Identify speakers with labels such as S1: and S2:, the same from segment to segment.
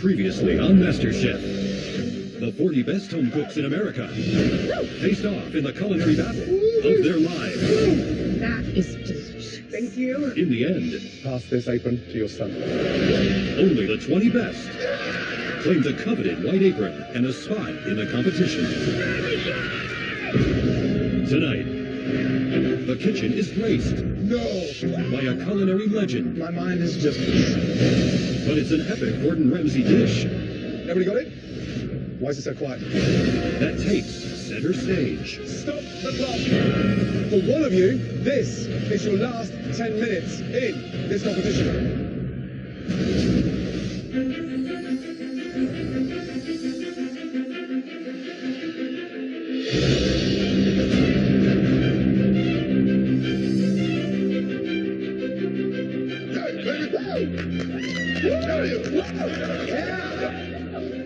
S1: Previously on MasterChef, the 40 best home cooks in America faced off in the culinary battle of their lives.
S2: That is delicious.
S3: Thank you.
S1: In the end,
S3: Pass this apron to your son.
S1: only the 20 best claimed the coveted white apron and a spot in the competition. Tonight, the kitchen is graced by a culinary legend.
S3: My mind is just...
S1: But it's an epic Gordon Ramsay dish
S3: Everybody got it? Why is it so quiet?
S1: that takes center stage.
S3: Stop the clock. For one of you, this is your last 10 minutes in this competition.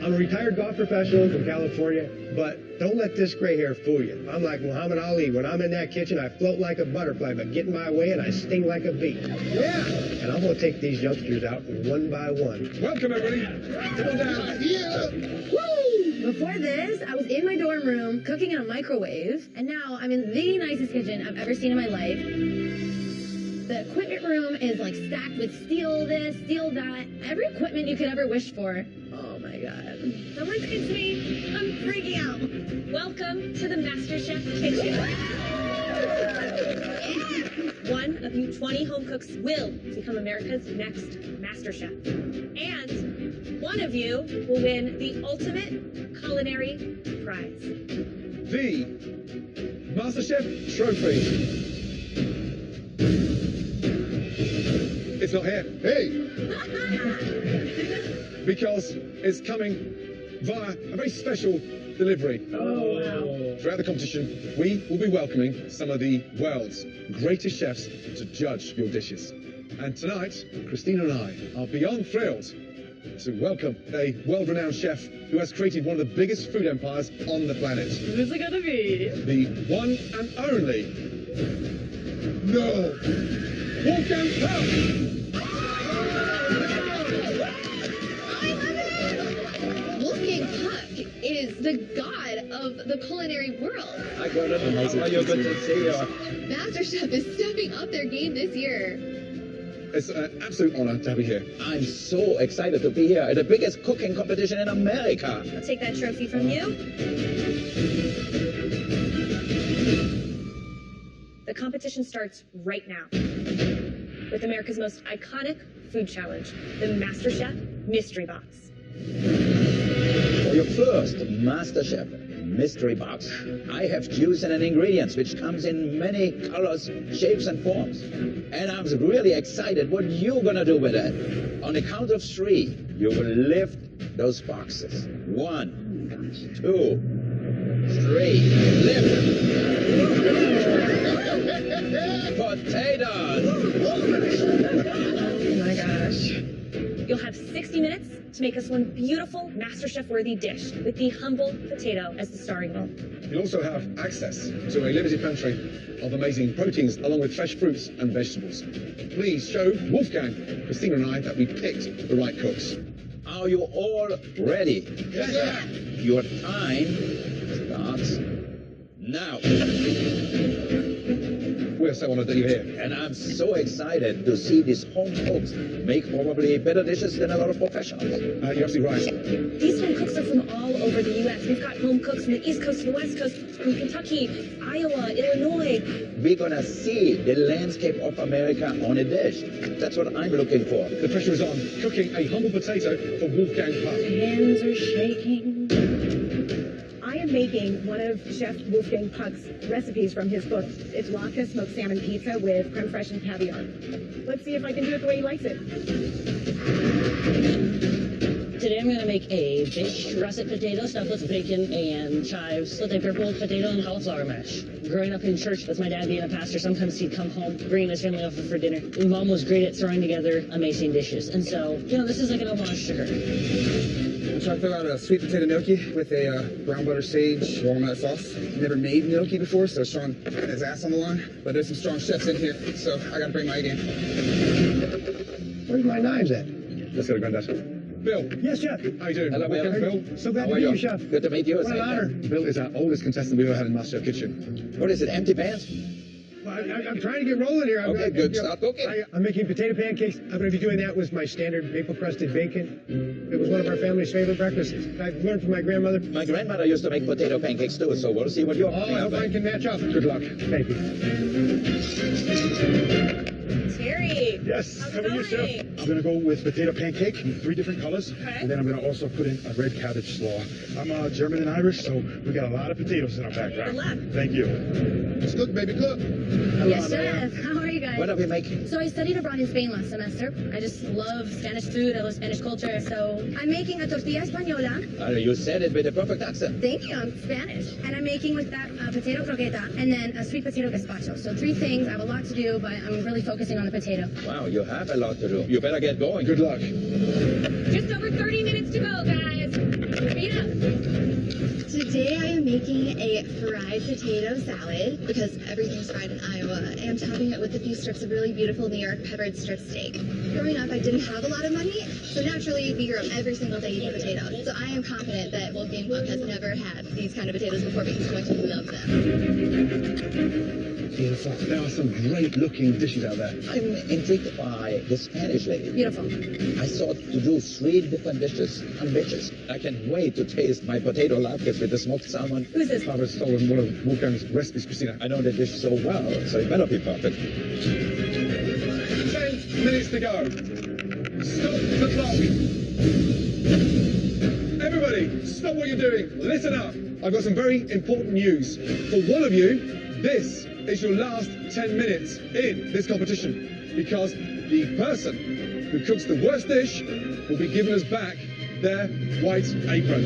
S4: I'm a retired golf professional from California, but don't let this gray hair fool you. I'm like Muhammad Ali. When I'm in that kitchen, I float like a butterfly, but get in my way and I sting like a bee. Yeah! And I'm going to take these youngsters out one by one.
S3: Welcome, everybody. Come on down. Yeah.
S2: Woo! Before this, I was in my dorm room cooking in a microwave, and now I'm in the nicest kitchen I've ever seen in my life. The equipment room is like stacked with steel this, steel that, every equipment you could ever wish for. Oh my god. Someone fix me. I'm freaking out.
S5: Welcome to the MasterChef kitchen. One of you 20 home cooks will become America's next MasterChef. And one of you will win the ultimate culinary prize.
S3: The MasterChef trophy. It's not here. Hey! Because it's coming via a very special delivery.
S2: Oh wow.
S3: Throughout the competition, we will be welcoming some of the world's greatest chefs to judge your dishes. And tonight, Christina and I are beyond thrilled to welcome a world-renowned chef who has created one of the biggest food empires on the planet.
S2: Who's it gonna be?
S3: The one and only... No! Wolfgang!
S2: Wolfgang is the god of the culinary world.
S6: Hi, Gordon. How are you? Good to see you.
S2: MasterChef is stepping up their game this year.
S3: It's an absolute honor to have you here.
S6: I'm so excited to be here at the biggest cooking competition in America.
S5: I'll take that trophy from you. The competition starts right now with America's most iconic food challenge, the MasterChef Mystery Box.
S6: For your first MasterChef mystery box, I have chosen an ingredients which comes in many colors, shapes, and forms. And I'm really excited what you're gonna do with it. On the count of 3, you will lift those boxes. 1, 2, 3. Lift. Potatoes.
S2: Oh my gosh.
S5: You'll have 60 minutes to make us one beautiful MasterChef-worthy dish with the humble potato as the starring role.
S3: You'll also have access to a limited pantry of amazing proteins along with fresh fruits and vegetables. Please show Wolfgang, Christina and I that we picked the right cooks.
S6: Are you all ready?
S3: Yes, sir.
S6: Your time starts now.
S3: We're so honored that you're here.
S6: And I'm so excited to see these home cooks make probably better dishes than a lot of professionals.
S3: You're absolutely right.
S5: These home cooks are from all over the U.S. We've got home cooks from the East Coast to the West Coast, from Kentucky, Iowa, Illinois.
S6: We're gonna see the landscape of America on a dish. That's what I'm looking for.
S3: The pressure is on. Cooking a humble potato for Wolfgang Puck.
S2: Hands are shaking.
S7: I am making one of Chef Wolfgang Puck's recipes from his book. It's latke smoked salmon pizza with creme fraiche and caviar. Let's see if I can do it the way he likes it.
S8: Today I'm going to make a baked russet potato stuffed with bacon and chives with a purple potato and cauliflower mash. Growing up in church with my dad being a pastor, sometimes he'd come home bringing his family over for dinner. And Mom was great at throwing together amazing dishes. And so, this is like an homage to her.
S9: I'm trying to fill out a sweet potato gnocchi with a brown butter sage walnut sauce. Never made gnocchi before, so Sean had his ass on the line. But there's some strong chefs in here, so I gotta bring my A game.
S4: Where's my knives at?
S3: Let's go to Granddad. Bill.
S4: Yes, Chef.
S3: How you doing?
S6: Hello, Bill.
S3: Bill.
S4: So glad
S6: How
S4: to
S6: are
S4: meet
S6: you?
S4: you, Chef.
S6: Good to meet you.
S4: What an honor.
S3: Bill is our oldest contestant we've ever had in MasterChef Kitchen.
S6: What is it, empty pans?
S4: Well, I'm trying to get rolling here.
S6: Okay, good. Start cooking.
S4: I'm making potato pancakes. I'm going to be doing that with my standard maple-crusted bacon. It was one of our family's favorite breakfasts. I've learned from my grandmother.
S6: My grandmother used to make potato pancakes too, so we'll see what you're
S4: Oh, I
S6: cooking
S4: hope
S6: up.
S4: I can match up.
S3: Good luck.
S4: Thank you.
S5: Terry.
S10: Yes,
S5: How's
S10: how
S5: it
S10: are you, Chef?
S5: going?
S10: I'm gonna go with potato pancake in 3 different colors,
S5: Okay.
S10: and then I'm gonna also put in a red cabbage slaw. I'm German and Irish, so we got a lot of potatoes in our background.
S5: Good luck.
S10: Thank you.
S3: Let's cook, baby, cook.
S2: Yes, Chef. How are you guys?
S6: What are we making?
S2: So I studied abroad in Spain last semester. I just love Spanish food. I love Spanish culture. So I'm making a tortilla española.
S6: You said it with a perfect accent.
S2: Thank you. I'm Spanish. And I'm making with that potato croqueta and then a sweet potato gazpacho. So 3 things. I have a lot to do, but I'm really focusing on the potato.
S6: Wow, you have a lot to do. You better get going.
S3: Good luck.
S5: Just over 30 minutes to go, guys. Speed up.
S11: Today I am making a fried potato salad because everything's fried in Iowa and topping it with a few strips of really beautiful New York peppered strip steak. Growing up, I didn't have a lot of money, so naturally we grew up every single day eating potatoes. So I am confident that Wolfgang Puck has never had these kind of potatoes before, but he's going to love them.
S3: Beautiful. There are some great looking dishes out there.
S6: I'm intrigued by the Spanish lady.
S2: Beautiful.
S6: I thought to do 3 different dishes. Ambitious. I can't wait to taste my potato latkes with the smoked salmon.
S5: Who's this?
S3: I've stolen one of Wolfgang's recipes, Christina.
S6: I know the dish so well, so it better be perfect.
S3: 10 minutes to go. Stop the clock. Everybody, stop what you're doing. Listen up. I've got some very important news. For one of you, this is your last 10 minutes in this competition because the person who cooks the worst dish will be giving us back their white apron.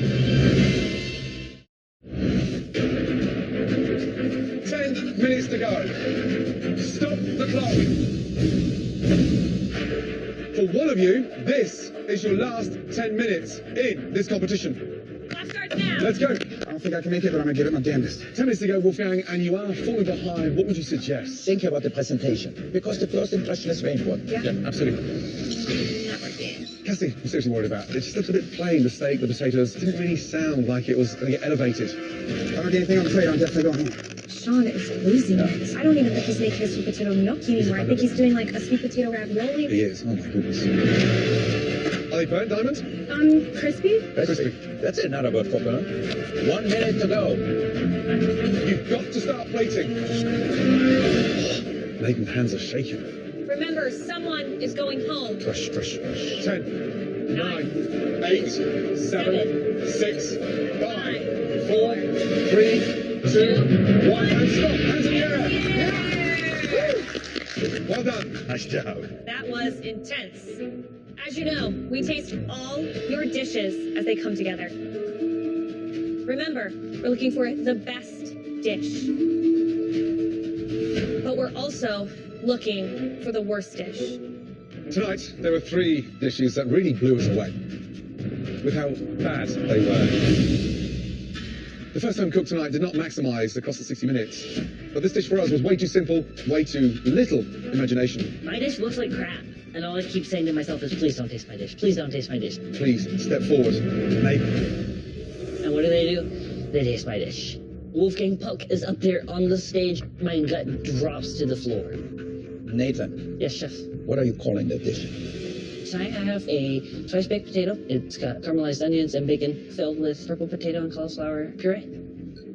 S3: 10 minutes to go. Stop the clock. For one of you, this is your last 10 minutes in this competition.
S5: Clock starts now.
S3: Let's go.
S9: I don't think I can make it, but I'm gonna give it my damnedest.
S3: 10 minutes to go, Wolfgang, and you are falling behind. What would you suggest?
S6: Think about the presentation, because the first impression is very important.
S3: Yeah, absolutely. Cassie, I'm seriously worried about it. It just looks a bit plain, the steak, the potatoes. It didn't really sound like it was going to get elevated.
S9: If I don't get anything on the plate, I'm definitely going home.
S7: Sean is losing it. I don't even think he's making a sweet potato gnocchi anymore. I think he's doing like a sweet potato ravioli.
S3: He is. Oh, my goodness. Are they burnt diamonds?
S7: Crispy?
S6: That's another word for burn. 1 minute to go.
S3: You've got to start plating. Nathan's hands are shaking.
S5: Remember, someone is going home.
S3: Crush, crush, crush. 10, 9, 8, 7, 6, 5, 4, 3, 2, 1, and stop. Hands in the air. Well done.
S10: Nice job.
S5: That was intense. As you know, we taste all your dishes as they come together. Remember, we're looking for the best dish. But we're also looking for the worst dish.
S3: Tonight, there were 3 dishes that really blew us away with how bad they were. The first home cook tonight did not maximise the cost of 60 minutes, but this dish for us was way too simple, way too little imagination.
S8: My dish looks like crap. And all I keep saying to myself is, please don't taste my dish. Please don't taste my dish.
S3: Please, step forward. Maybe.
S8: And what do? They taste my dish. Wolfgang Puck is up there on the stage. My gut drops to the floor.
S6: Nathan,
S8: Yes, chef.
S6: what are you calling that dish?
S8: Tonight I have a twice baked potato. It's got caramelized onions and bacon filled with purple potato and cauliflower puree.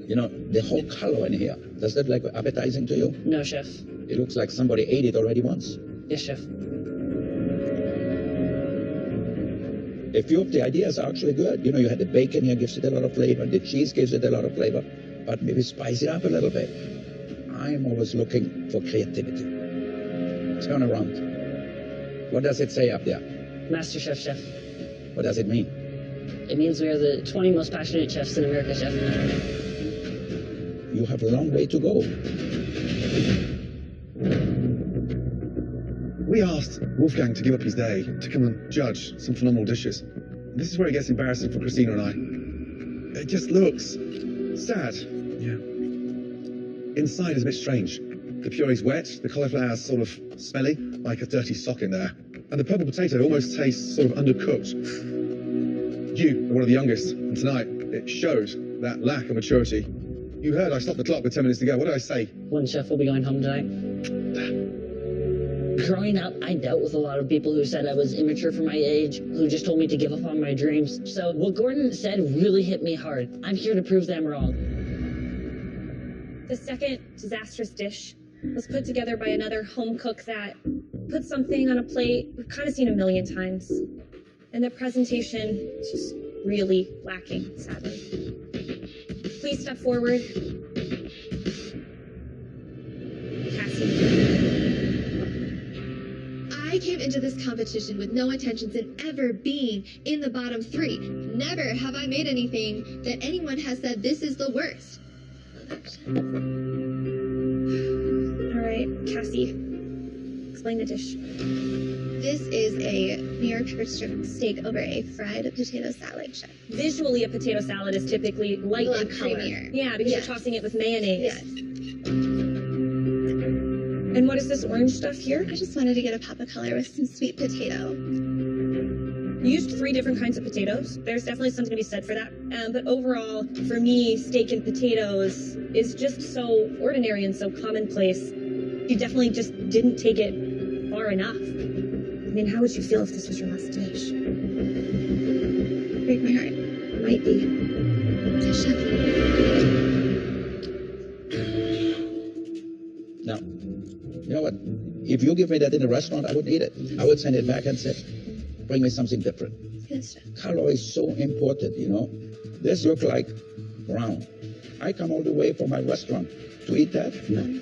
S6: You know, the whole color in here, does that look appetizing to you?
S8: No, chef.
S6: It looks like somebody ate it already once.
S8: Yes, chef.
S6: A few of the ideas are actually good. You know, you had the bacon here, gives it a lot of flavor. The cheese gives it a lot of flavor. But maybe spice it up a little bit. I'm always looking for creativity. Turn around. What does it say up there?
S8: MasterChef, chef.
S6: What does it mean?
S8: It means we are the 20 most passionate chefs in America, chef.
S6: You have a long way to go.
S3: We asked Wolfgang to give up his day to come and judge some phenomenal dishes. And this is where it gets embarrassing for Christina and I. It just looks sad. Yeah. Inside is a bit strange. The puree's wet, the cauliflower's sort of smelly, like a dirty sock in there. And the purple potato almost tastes sort of undercooked. You are one of the youngest, and tonight it shows that lack of maturity. You heard I stopped the clock with 10 minutes to go. What did I say?
S8: One chef will be going home tonight. Growing up, I dealt with a lot of people who said I was immature for my age, who just told me to give up on my dreams. So what Gordon said really hit me hard. I'm here to prove them wrong.
S5: The second disastrous dish was put together by another home cook that put something on a plate we've kind of seen a million times. And the presentation is just really lacking, sadly. Please step forward. Cassie.
S11: I came into this competition with no intentions in ever being in the bottom 3. Never have I made anything that anyone has said this is the worst.
S5: All right, Cassie, explain the dish.
S11: This is a New York pepper strip steak over a fried potato salad, chef.
S5: Visually, a potato salad is typically light in color.
S11: Creamier.
S5: Yeah, because
S11: Yes.
S5: you're tossing it with mayonnaise.
S11: Yes.
S5: And what is this orange stuff here?
S11: I just wanted to get a pop of color with some sweet potato.
S5: You used 3 different kinds of potatoes. There's definitely something to be said for that. But overall, for me, steak and potatoes is just so ordinary and so commonplace. You definitely just didn't take it far enough. I mean, how would you feel if this was your last dish?
S11: Break my heart.
S5: Might be.
S11: Chef.
S6: Now, you know what? If you give me that in a restaurant, I wouldn't eat it. I would send it back and say, bring me something different.
S11: Yes, chef.
S6: Color is so important, you know. This looks like brown. I come all the way from my restaurant to eat that. No.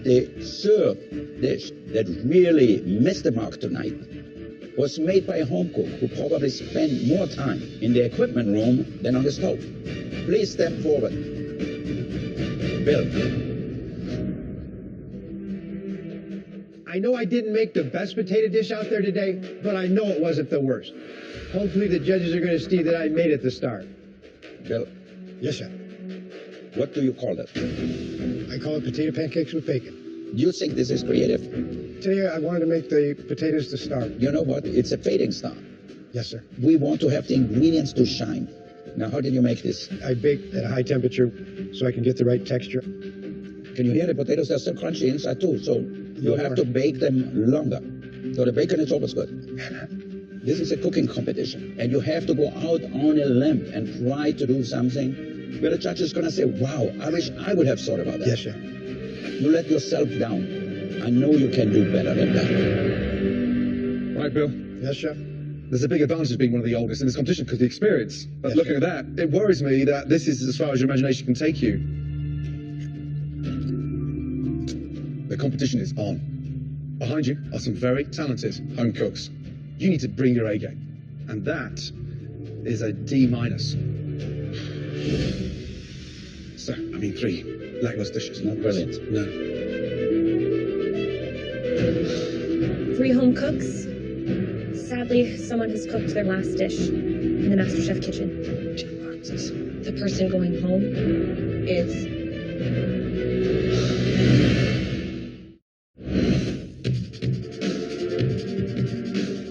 S6: The third dish that really missed the mark tonight was made by a home cook who probably spent more time in the equipment room than on the stove. Please step forward. Bill.
S4: I know I didn't make the best potato dish out there today, but I know it wasn't the worst. Hopefully the judges are going to see that I made it the start.
S6: Bill.
S4: Yes, chef.
S6: What do you call it?
S4: I call it potato pancakes with bacon.
S6: Do you think this is creative?
S4: Today I wanted to make the potatoes the star.
S6: You know what? It's a fading star.
S4: Yes, sir.
S6: We want to have the ingredients to shine. Now, how did you make this?
S4: I baked at a high temperature so I can get the right texture.
S6: Can you hear the potatoes? They're still crunchy inside too, so you have to bake them longer. So the bacon is always good. This is a cooking competition, and you have to go out on a limb and try to do something where the judge is going to say, wow, I wish I would have thought about that.
S4: Yes, chef.
S6: You let yourself down. I know you can do better than that.
S3: Right, Bill?
S4: Yes, chef.
S3: There's a big advantage of being one of the oldest in this competition because of the experience. But
S4: Yes,
S3: looking at that, it worries me that this is as far as your imagination can take you. The competition is on. Behind you are some very talented home cooks. You need to bring your A game. And that is a D-. So, 3 lackluster dishes.
S6: Not brilliant.
S3: No.
S5: 3 home cooks. Sadly, someone has cooked their last dish in the MasterChef kitchen. The person going home is...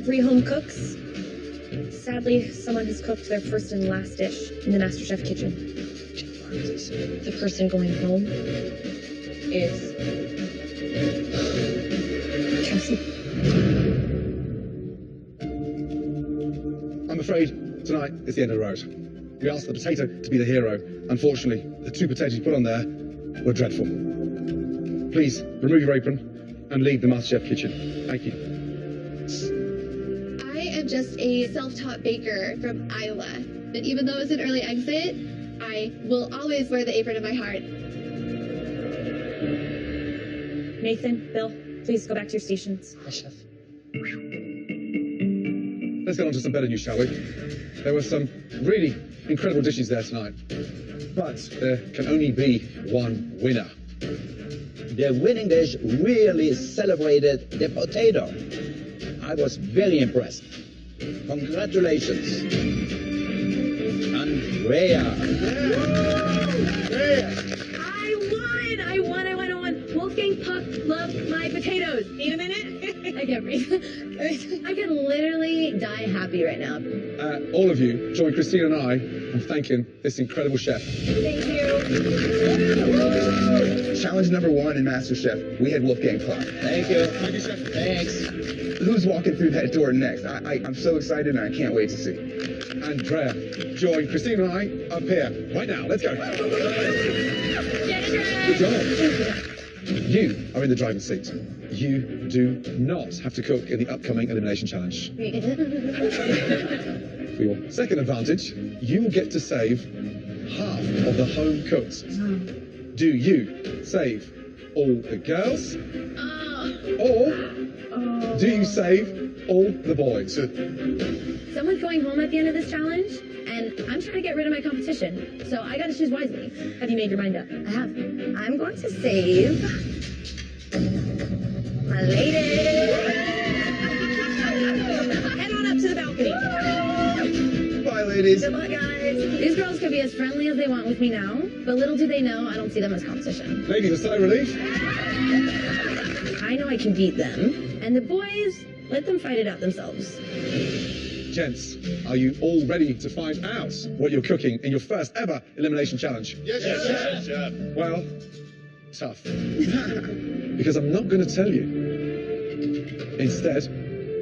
S5: Three home cooks. Sadly, someone has cooked their first and last dish in the MasterChef kitchen. The person going home is... Cassie.
S3: I'm afraid tonight is the end of the road. We asked the potato to be the hero. Unfortunately, the 2 potatoes you put on there were dreadful. Please remove your apron and leave the MasterChef kitchen. Thank you.
S11: I am just a self-taught baker from Iowa. And even though it's an early exit, I will always wear the apron in my heart.
S5: Nathan, Bill, please go back to your stations.
S8: Yes, chef.
S3: Let's get on to some better news, shall we? There were some really incredible dishes there tonight. But there can only be one winner.
S6: The winning dish really celebrated the potato. I was very impressed. Congratulations. Andrea.
S2: I won! Wolfgang Puck loved my potato. potatoes.
S5: Need a minute?
S2: I can't breathe. I can literally die happy right now.
S3: All of you, join Christina and I in thanking this incredible chef.
S5: Thank you.
S9: Challenge number 1 in MasterChef, we had Wolfgang Puck.
S6: Thank you.
S3: Thank you, chef.
S6: Thanks.
S9: Who's walking through that door next? I'm so excited and I can't wait to see.
S3: Andrea, join Christina and I up here right now. Let's go. Good job. You are in the driver's seat. You do not have to cook in the upcoming elimination challenge. For your second advantage, you will get to save half of the home cooked. Do you save all the girls? Or do you save all the boys?
S2: Someone's going home at the end of this challenge, and I'm trying to get rid of my competition. So I gotta choose wisely.
S5: Have you made your mind up?
S2: I have. I'm going to save my lady.
S5: Head on up to the balcony.
S9: Bye, ladies.
S2: Good luck, guys. These girls could be as friendly as they want with me now, but little do they know I don't see them as competition.
S3: Ladies, a sigh of relief.
S2: I know I can beat them, and the boys, let them fight it out themselves.
S3: Gents, are you all ready to find out what you're cooking in your first ever elimination challenge?
S10: Yes, chef.
S3: Well, tough. Because I'm not going to tell you. Instead,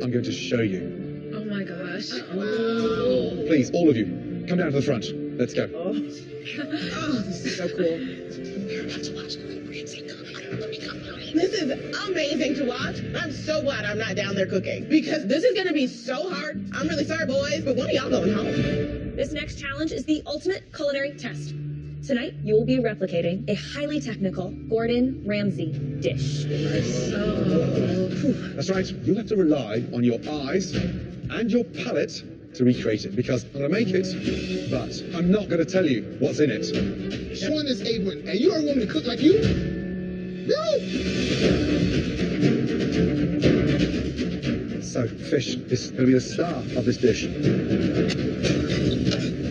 S3: I'm going to show you.
S2: Oh my gosh.
S3: Please, all of you, come down to the front. Let's go.
S7: Oh, this is so cool.
S12: This is amazing to watch. I'm so glad I'm not down there cooking because this is going to be so hard. I'm really sorry, boys, but when are y'all going home?
S5: This next challenge is the ultimate culinary test. Tonight, you will be replicating a highly technical Gordon Ramsay dish.
S3: That's right. You'll have to rely on your eyes and your palate to recreate it because I'm going to make it, but I'm not going to tell you what's in it.
S10: Sean is Edwin, and you are a woman to cook like you?
S3: So, fish is going to be the star of this dish.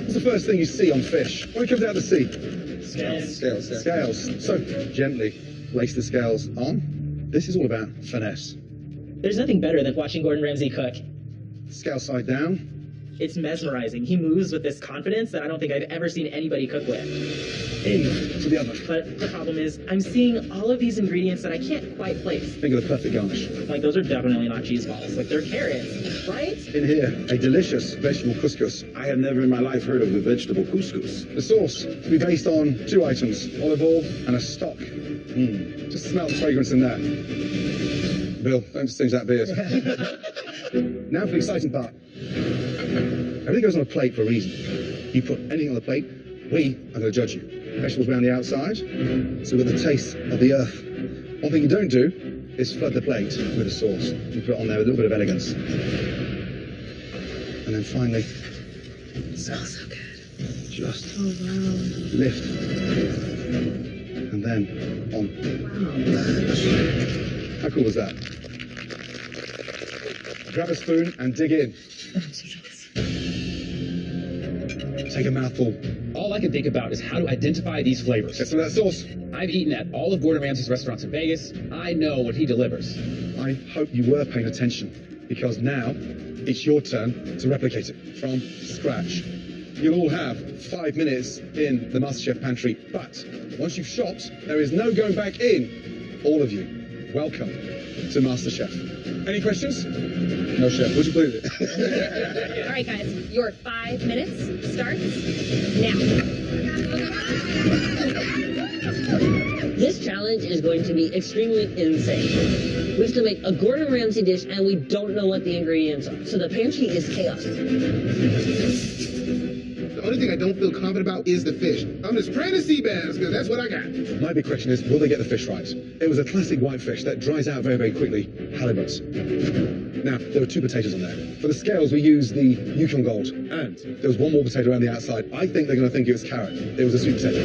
S3: What's the first thing you see on fish when it comes out of the sea?
S9: Scales.
S3: Scales. So, gently place the scales on. This is all about finesse.
S13: There's nothing better than watching Gordon Ramsay cook.
S3: Scale side down.
S13: It's mesmerizing. He moves with this confidence that I don't think I've ever seen anybody cook with.
S3: Into the oven.
S13: But the problem is, I'm seeing all of these ingredients that I can't quite place.
S3: Think of the perfect garnish.
S13: Like, those are definitely not cheese balls. Like, they're carrots, right?
S3: In here, a delicious vegetable couscous.
S10: I have never in my life heard of the vegetable couscous.
S3: The sauce will be based on 2 items, olive oil and a stock. Just smell the fragrance in there. Bill, don't stinge that beard. Now for the exciting part. Everything goes on a plate for a reason. You put anything on the plate, we are going to judge you. Vegetables around the outside, so we've got the taste of the earth. One thing you don't do is flood the plate with a sauce. You put it on there with a little bit of elegance. And then finally, it smells so good. Just lift. And then on. How cool was that? Grab a spoon and dig in. Take a mouthful.
S14: All I can think about is how to identify these flavors.
S3: Get some of that sauce.
S14: I've eaten at all of Gordon Ramsay's restaurants in Vegas. I know what he delivers.
S3: I hope you were paying attention, because now it's your turn to replicate it from scratch. You'll all have 5 minutes in the MasterChef pantry, but once you've shopped, there is no going back in. All of you, welcome to MasterChef. Any questions? No, chef. Would you believe it?
S5: All right, guys, your 5 minutes starts now.
S8: This challenge is going to be extremely insane. We have to make a Gordon Ramsay dish and we don't know what the ingredients are. So the pantry is chaos.
S10: The only thing I don't feel confident about is the fish. I'm just praying to sea bass, because that's what I got.
S3: My big question is, will they get the fish right? It was a classic white fish that dries out very, very quickly, halibut. Now, there were 2 potatoes on there. For the scales, we used the Yukon Gold, and there was 1 more potato around the outside. I think they're going to think it was carrot. It was a sweet potato.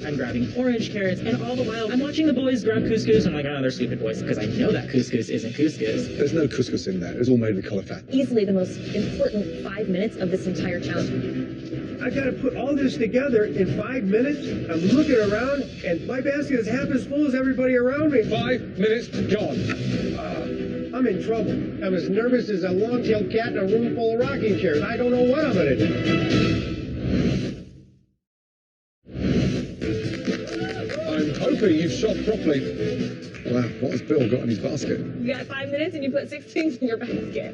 S13: I'm grabbing orange carrots, and all the while, I'm watching the boys grab couscous. I'm like, oh, they're stupid boys, because I know that couscous isn't couscous.
S3: There's no couscous in there. It was all made with cauliflower fat.
S5: Easily the most important 5 minutes of this entire challenge.
S4: I gotta put all this together in 5 minutes. I'm looking around, and my basket is half as full as everybody around me.
S3: 5 minutes gone.
S4: I'm in trouble. I'm as nervous as a long-tailed cat in a room full of rocking chairs. I don't know what I'm gonna do.
S3: I'm hoping you've shot properly. Wow, what has Bill got in his basket?
S5: You got 5 minutes and you put 6 things in your basket.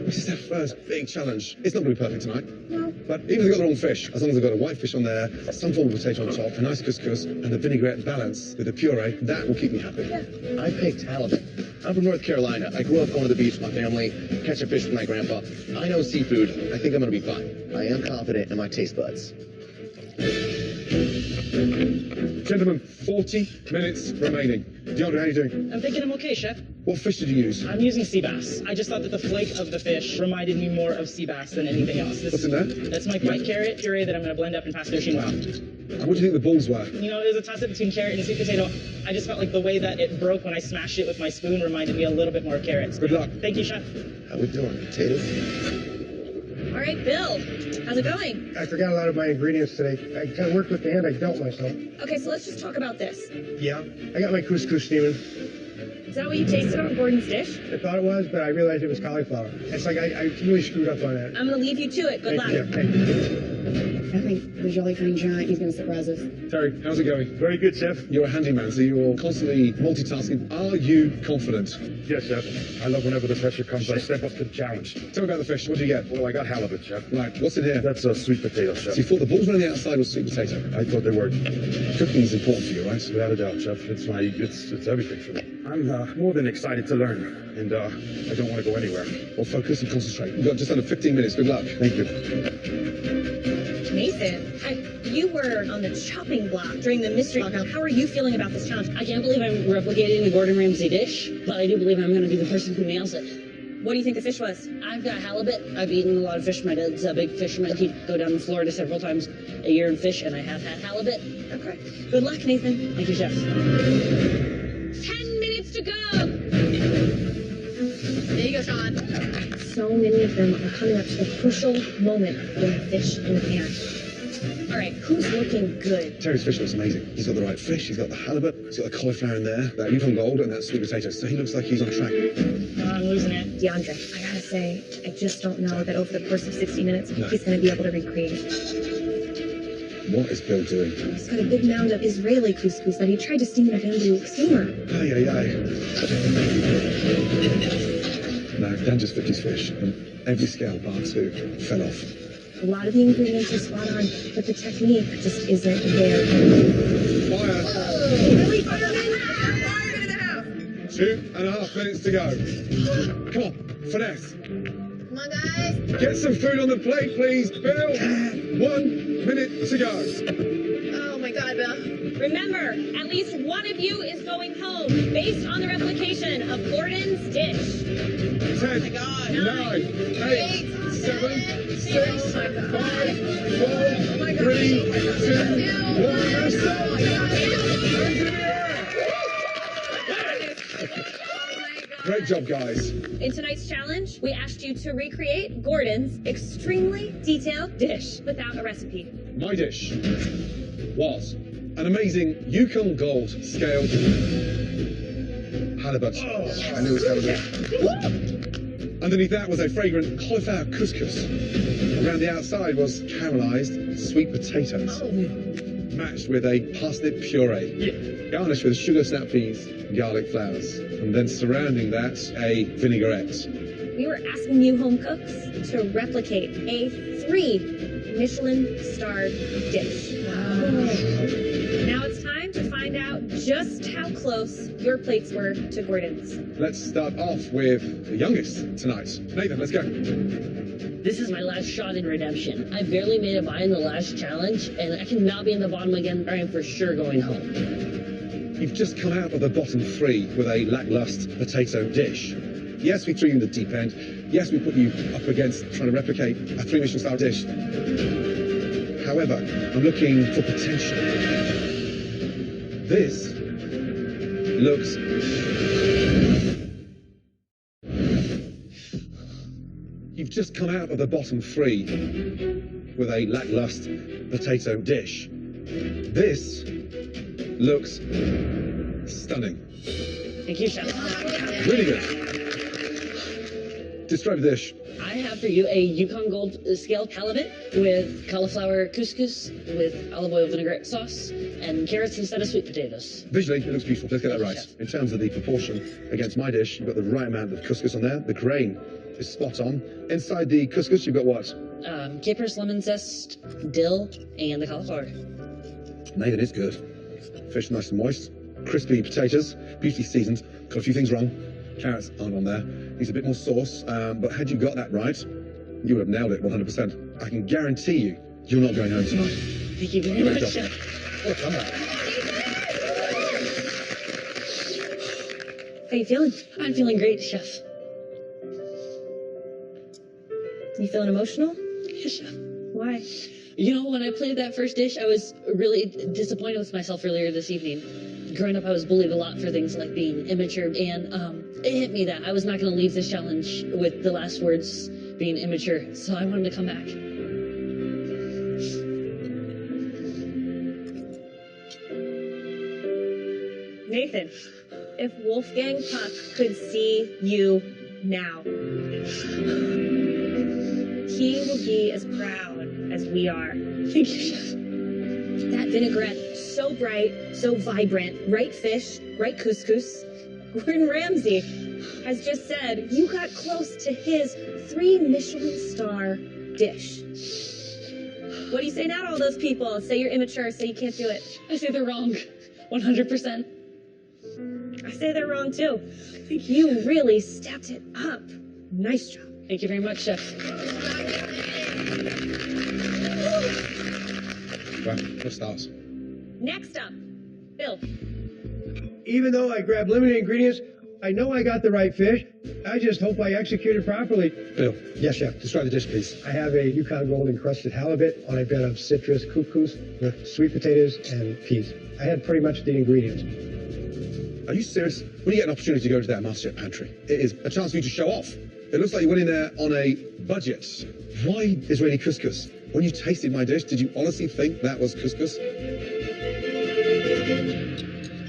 S3: This is their first big challenge. It's not going to be perfect tonight. No. But even if they've got the wrong fish, as long as they've got a white fish on there, some form of potato on top, a nice couscous, and the vinaigrette balance with the puree, that will keep me happy.
S5: Yeah.
S14: I picked halibut. I'm from North Carolina. I grew up going to the beach with my family, catching fish with my grandpa. I know seafood. I think I'm going to be fine. I am confident in my taste buds.
S3: Gentlemen, 40 minutes remaining. DeAndre, how are you doing?
S13: I'm thinking I'm okay, Chef.
S3: What fish did you use?
S13: I'm using sea bass. I just thought that the flake of the fish reminded me more of sea bass than anything else.
S3: What's in there?
S13: That's my white carrot puree that I'm going to blend up and pass through chinois.
S3: And what do you think the balls were?
S13: You know, it was a toss-up between carrot and sweet potato. I just felt like the way that it broke when I smashed it with my spoon reminded me a little bit more of carrots.
S3: Good luck.
S13: Thank you, Chef.
S14: How we doing? Potatoes?
S5: All right, Bill, how's it going?
S4: I forgot a lot of my ingredients today. I kind of worked with the hand I dealt myself.
S5: Okay, so let's just talk about this.
S4: Yeah, I got my couscous steaming.
S5: Is that what you tasted on Gordon's dish?
S4: I thought it was, but I realized it was cauliflower. It's like I really screwed up on that.
S5: I'm going to leave you to it. Good luck.
S4: Thank you.
S15: I think the Jolly Green Giant, he's going to surprise us.
S3: Terry, how's it going?
S10: Very good, Chef.
S3: You're a handyman, so you're constantly multitasking. Are you confident?
S10: Yes, Chef. I love whenever the pressure comes, I step up to the challenge.
S3: Tell me about the fish. What do you get?
S10: Well, I got halibut, Chef.
S3: Right, what's in here?
S10: That's a sweet potato, Chef.
S3: So you thought the balls around the outside was sweet potato?
S10: I thought they were.
S3: Cooking is important for you, right?
S10: Without a doubt, Chef. It's everything for me. I'm more than excited to learn, and I don't want to go anywhere.
S3: Well, focus and concentrate. You've got just under 15 minutes. Good luck.
S10: Thank you.
S5: Nathan, you were on the chopping block during the mystery walkout. How are you feeling about this challenge?
S8: I can't believe I'm replicating the Gordon Ramsay dish, but I do believe I'm going to be the person who nails it.
S5: What do you think the fish was?
S8: I've got halibut. I've eaten a lot of fish. My dad's a big fisherman. He'd go down to Florida several times a year and fish, and I have had halibut.
S5: Okay. Good luck, Nathan.
S8: Thank you, Chef.
S5: 10 minutes to go. There you go, Sean. So many of them are coming up to the crucial moment of putting the fish in the pan. All right, who's looking good?
S3: Terry's fish looks amazing. He's got the right fish, he's got the halibut, he's got the cauliflower in there, that Yukon Gold, and that sweet potato. So he looks like he's on track.
S8: I'm losing it.
S5: DeAndre, I gotta say, I just don't know that over the course of 60 minutes, he's gonna be able to recreate it.
S3: What is Bill doing?
S5: He's got a big mound of Israeli couscous that he tried to steam in a bamboo steamer.
S3: Aye, aye, aye. No, Dan just flipped his fish, and every scale bar 2 fell off.
S5: A lot of the ingredients are spot on, but the technique just isn't there.
S3: Fire!
S5: Really, fireman? Fireman in the house!
S3: 2.5 minutes to go. Come on, finesse.
S11: Come on, guys.
S3: Get some food on the plate, please. Bill, 1 minute to go.
S11: Oh my God, Bill.
S5: Remember, at least one of you is going home based on the replication of Gordon's dish.
S3: 10, 9, 8, 7, 6, 5, 4, 3, 2, 1. Great job, guys.
S5: In tonight's challenge, we asked you to recreate Gordon's extremely detailed dish without a recipe.
S3: My dish was an amazing Yukon Gold scaled halibut. I knew it was halibut. Underneath that was a fragrant cauliflower couscous. Around the outside was caramelized sweet potatoes, matched with a parsnip puree, garnished with sugar snap peas, garlic flowers, and then surrounding that, a vinaigrette.
S5: We were asking you home cooks to replicate a 3 Michelin-starred dish. Now it's time to find out just how close your plates were to Gordon's.
S3: Let's start off with the youngest tonight. Nathan, let's go.
S8: This is my last shot in redemption. I barely made it by in the last challenge, and I cannot be in the bottom again, or I am for sure going home.
S3: You've just come out of the bottom 3 with a lackluster potato dish. Yes, we threw you in the deep end. Yes, we put you up against trying to replicate a 3 Michelin-star dish. However, I'm looking for potential. This looks... You've just come out of the bottom three with a lackluster potato dish. This looks stunning.
S8: Thank you, Chef.
S3: Really good. Describe the dish.
S8: I have for you a Yukon Gold scaled halibut with cauliflower couscous with olive oil vinaigrette sauce and carrots instead of sweet potatoes.
S3: Visually, it looks beautiful. Let's get that right. In terms of the proportion against my dish, you've got the right amount of couscous on there. The grain is spot on. Inside the couscous, you've got what?
S8: Capers, lemon zest, dill, and the cauliflower.
S3: Nathan is good. Fish nice and moist. Crispy potatoes, beautifully seasoned. Got a few things wrong. Carrots aren't on there. Needs a bit more sauce, but had you got that right, you would have nailed it 100%. I can guarantee you, you're not going home tonight.
S8: Thank you very much, Chef.
S3: What a comeback.
S5: How you feeling?
S8: I'm feeling great, Chef.
S5: You feeling emotional?
S8: Yes, Chef.
S5: Why?
S8: You know, when I played that first dish, I was really disappointed with myself earlier this evening. Growing up, I was bullied a lot for things like being immature, and it hit me that I was not going to leave this challenge with the last words being immature, so I wanted to come back.
S5: Nathan, if Wolfgang Puck could see you now, he will be as proud as we are.
S8: Thank you, Chef.
S5: That vinaigrette, so bright, so vibrant, right fish, right couscous. Gordon Ramsay has just said you got close to his 3 Michelin star dish. What do you say now to all those people? Say you're immature, say you can't do it.
S8: I say they're wrong, 100%.
S5: I say they're wrong too. You really stepped it up. Nice job.
S8: Thank you very much, Chef.
S3: Right, let's start.
S5: Next up, Bill.
S4: Even though I grabbed limited ingredients, I know I got the right fish. I just hope I executed properly.
S3: Bill. Yes, Chef. Describe the dish, please.
S4: I have a Yukon Gold encrusted halibut on a bed of citrus couscous with sweet potatoes and peas. I had pretty much the ingredients.
S3: Are you serious? When you get an opportunity to go to that MasterChef pantry, it is a chance for you to show off. It looks like you went in there on a budget. Why Israeli couscous? When you tasted my dish, did you honestly think that was couscous?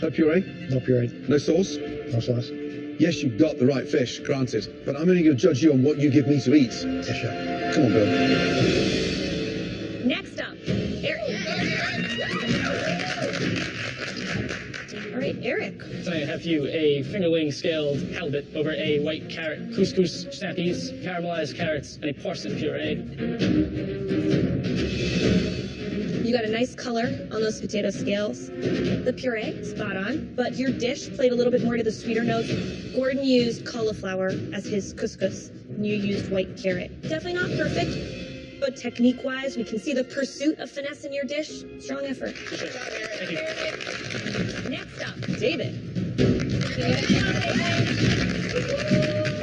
S3: No puree?
S4: No puree.
S3: No sauce?
S4: No sauce.
S3: Yes, you got the right fish, granted, but I'm only going to judge you on what you give me to eat.
S4: Yes, Chef.
S3: Come on, Bill.
S5: Next up, Eric. All right, Eric.
S13: Tonight I have for you a fingerling scaled halibut over a white carrot couscous, snap peas, caramelized carrots, and a parsnip puree.
S5: You got a nice color on those potato scales. The puree, spot on. But your dish played a little bit more to the sweeter notes. Gordon used cauliflower as his couscous, and you used white carrot. Definitely not perfect, but technique-wise, we can see the pursuit of finesse in your dish. Strong effort.
S13: Thank you.
S5: Next up, David.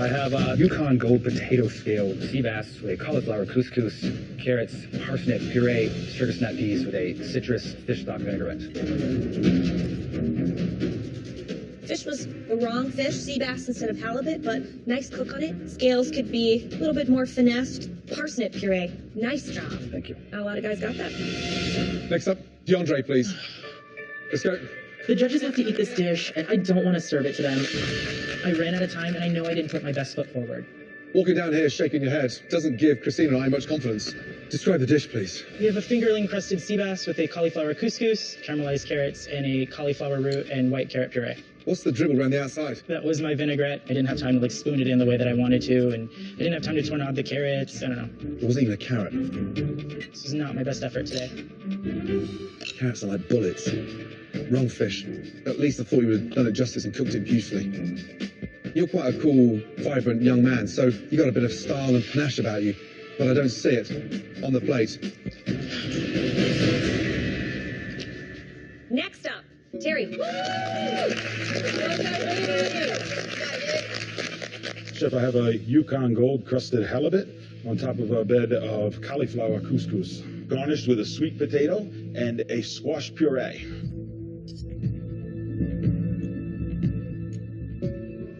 S16: I have Yukon Gold potato scaled sea bass with a cauliflower couscous, carrots, parsnip puree, sugar snap peas with a citrus fish stock vinaigrette.
S5: Fish was the wrong fish, sea bass instead of halibut, but nice cook on it. Scales could be a little bit more finessed. Parsnip puree, nice job.
S16: Thank you.
S5: Not a lot of guys got that.
S3: Next up, DeAndre, please. Let's go.
S13: The judges have to eat this dish, and I don't want to serve it to them. I ran out of time, and I know I didn't put my best foot forward.
S3: Walking down here shaking your head doesn't give Christina and I much confidence. Describe the dish, please.
S13: We have a fingerling crusted sea bass with a cauliflower couscous, caramelized carrots, and a cauliflower root and white carrot puree.
S3: What's the dribble around the outside?
S13: That was my vinaigrette. I didn't have time to spoon it in the way that I wanted to, and I didn't have time to tornado the carrots. I don't know.
S3: It wasn't even a carrot.
S13: This is not my best effort today.
S3: Carrots are like bullets. Wrong fish. At least I thought you would have done it justice and cooked it beautifully. You're quite a cool, vibrant young man, so you got a bit of style and panache about you, but I don't see it on the plate.
S5: Next up, Terry.
S10: Chef, I have a Yukon Gold crusted halibut on top of a bed of cauliflower couscous, garnished with a sweet potato and a squash puree.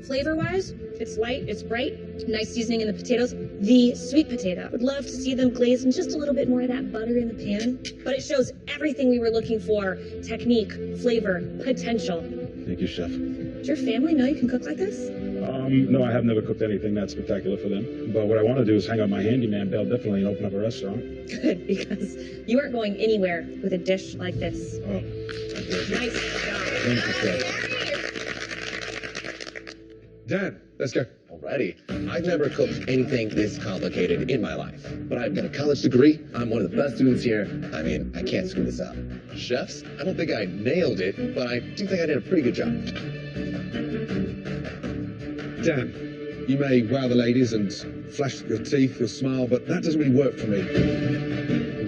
S5: Flavor-wise, it's light, it's bright, nice seasoning in the potatoes. The sweet potato, would love to see them glazed in just a little bit more of that butter in the pan. But it shows everything we were looking for: technique, flavor, potential.
S10: Thank you, Chef.
S5: Does your family know you can cook like this?
S10: No, I have never cooked anything that spectacular for them. But what I want to do is hang out my handyman bell definitely and open up a restaurant.
S5: Good, because you aren't going anywhere with a dish like this.
S10: Oh,
S5: Nice job.
S10: thank you, Chef.
S3: Dan, let's go.
S14: Alrighty. I've never cooked anything this complicated in my life, but I've got a college degree. I'm one of the best students here. I mean, I can't screw this up. Chefs, I don't think I nailed it, but I do think I did a pretty good job.
S3: Dan, you may wow the ladies and flash your teeth, your smile, but that doesn't really work for me.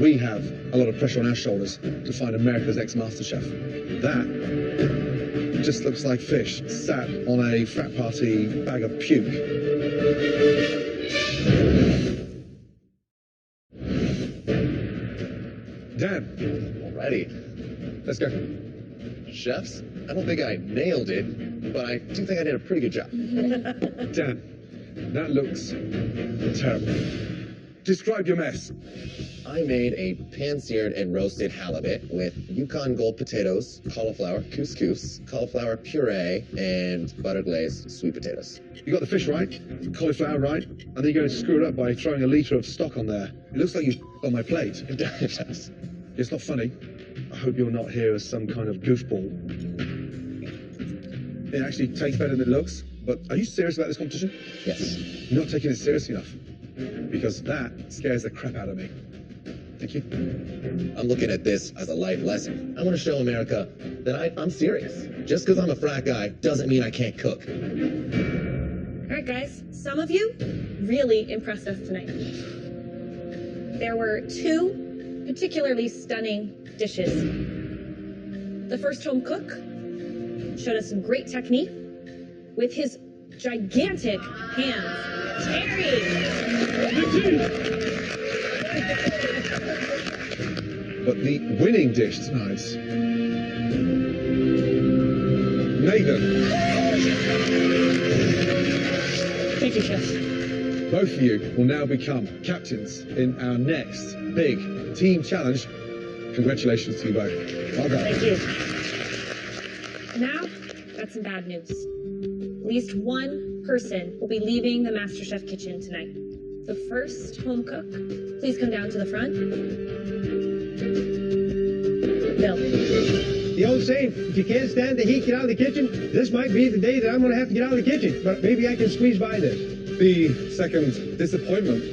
S3: We have a lot of pressure on our shoulders to find America's next MasterChef. That just looks like fish sat on a frat party bag of puke. Dan.
S14: Alrighty.
S3: Let's go.
S14: Chefs, I don't think I nailed it, but I do think I did a pretty good job.
S3: Dan, that looks terrible. Describe your mess.
S14: I made a pan-seared and roasted halibut with Yukon Gold potatoes, cauliflower couscous, cauliflower puree, and butter glazed sweet potatoes.
S3: You got the fish right, cauliflower right, and then you're going to screw it up by throwing a litre of stock on there. It looks like you on my plate.
S14: It does.
S3: It's not funny. I hope you're not here as some kind of goofball. It actually tastes better than it looks, but are you serious about this competition?
S14: Yes.
S3: You're not taking it seriously enough, because that scares the crap out of me. Thank you.
S14: I'm looking at this as a life lesson. I want to show America that I'm serious. Just because I'm a frat guy doesn't mean I can't cook.
S5: All right, guys, some of you really impressed us tonight. There were two particularly stunning dishes. The first home cook showed us some great technique with his gigantic hands. Terry!
S3: But the winning dish tonight, Nathan.
S8: Thank you, Chef.
S3: Both of you will now become captains in our next big team challenge. Congratulations to you both. Well done.
S8: Thank you.
S5: Now, that's some bad news. At least one person will be leaving the MasterChef kitchen tonight. The first home cook, please come down to the front. Bill.
S4: The old saying, if you can't stand the heat, get out of the kitchen. This might be the day that I'm going to have to get out of the kitchen, but maybe I can squeeze by this.
S3: The second disappointment.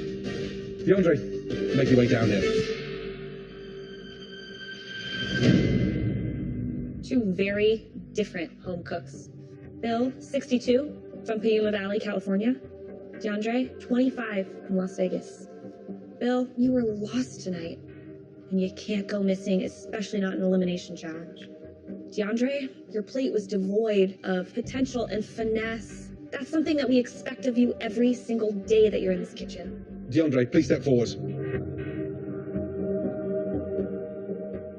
S3: DeAndre, make your way down here.
S5: Two very different home cooks. Bill, 62, from Piuma Valley, California. DeAndre, 25, from Las Vegas. Bill, you were lost tonight, and you can't go missing, especially not in an elimination challenge. DeAndre, your plate was devoid of potential and finesse. That's something that we expect of you every single day that you're in this kitchen.
S3: DeAndre, please step forward.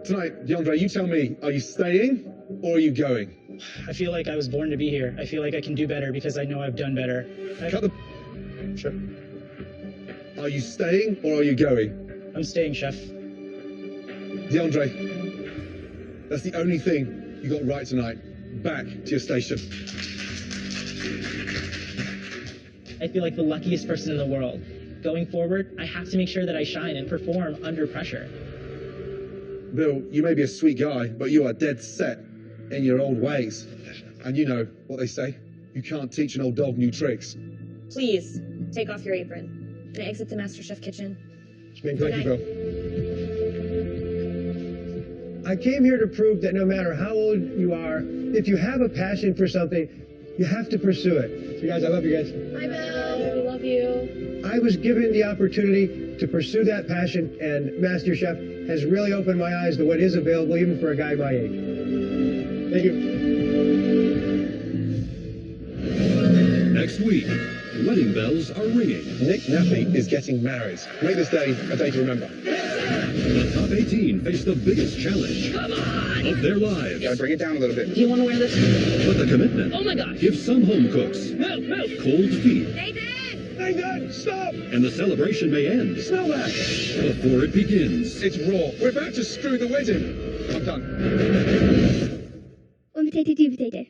S3: Tonight, DeAndre, you tell me, are you staying or are you going?
S13: I feel like I was born to be here. I feel like I can do better because I know I've done better.
S3: Cut the... Sure. Are you staying or are you going?
S13: I'm staying, Chef.
S3: DeAndre, that's the only thing you got right tonight. Back to your station.
S13: I feel like the luckiest person in the world. Going forward, I have to make sure that I shine and perform under pressure.
S3: Bill, you may be a sweet guy, but you are dead set in your old ways. And you know what they say, you can't teach an old dog new tricks.
S5: Please, take off your apron and exit the MasterChef kitchen.
S3: Thank you, Bill.
S4: I came here to prove that no matter how old you are, if you have a passion for something, you have to pursue it. So guys, I love you guys.
S2: Hi, Bill. We love you.
S4: I was given the opportunity to pursue that passion, and MasterChef has really opened my eyes to what is available even for a guy my age. Thank you.
S1: Next week, wedding bells are ringing.
S3: Nick Nappy is getting married. Make this day a day to remember.
S1: The top 18 face the biggest challenge of their lives.
S9: Gotta bring it down a little bit.
S8: Do you want to wear this?
S1: But the commitment
S8: Oh my gosh.
S1: gives some home cooks cold feet.
S3: Nathan, stop!
S1: And the celebration may end
S3: Smell that!
S1: before it begins.
S3: It's raw. We're about to screw the wedding. I'm done.
S11: One potato, two potato.